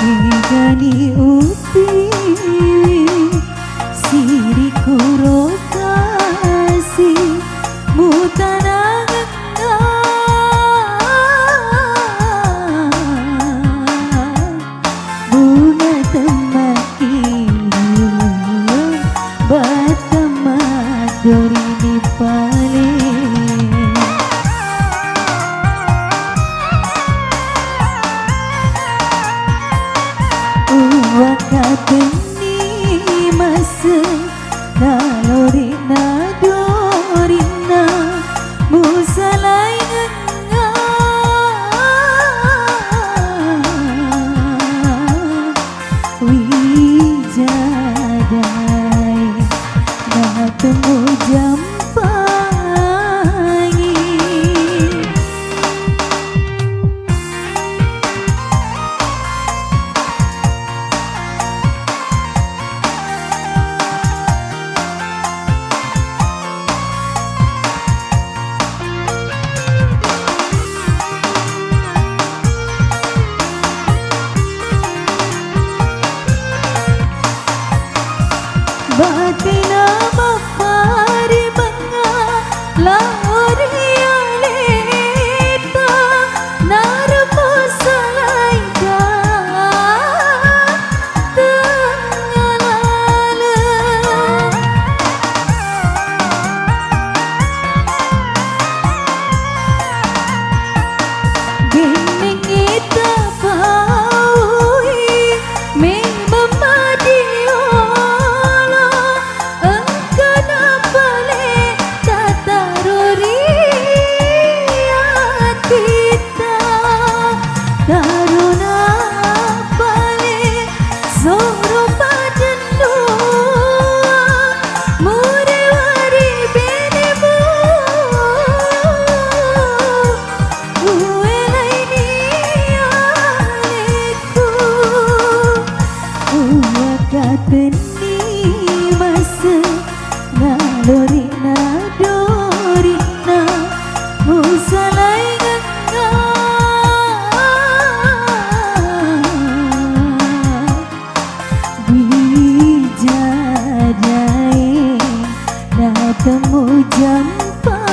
Igani uti siriku rokasi mutanang bunga temaki batama dori di pale wakateni masa nalorina dorina musalai nga wijadai na temu jampangi batina mapari mga laorialeta narapasalay ka tangalala gining ita paui may mamadiyo kateni masa nalorina dorina musalai nga dijadai na temu jampangi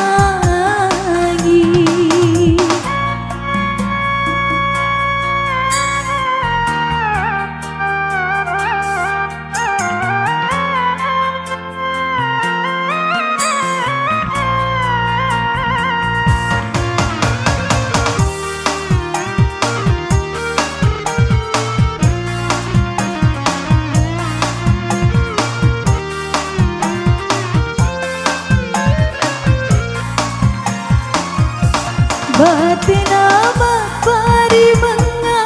batina mapari mga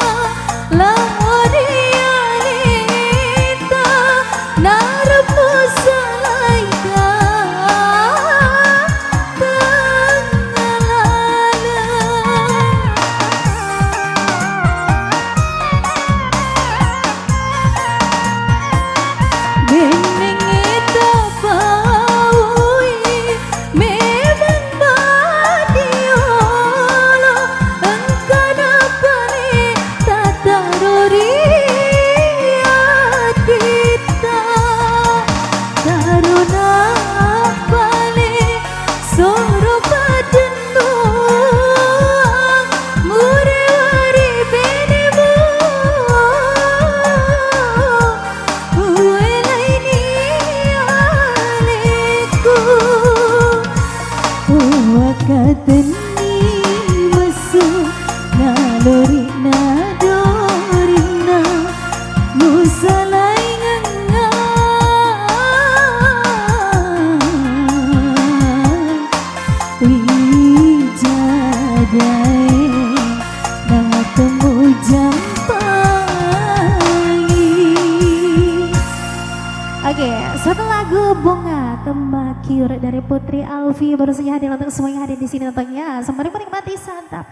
laorialeta narapasalay ka tangalala gining ita paui memang badiyo kateni masa nalorina dorina musalai nga wijadai na temu jampangi. Oke, satu lagu Bunga Temaki dari Putri Alfi baru saja hadir untuk semua yang hadir di sini tentunya. Sembari menikmati santap.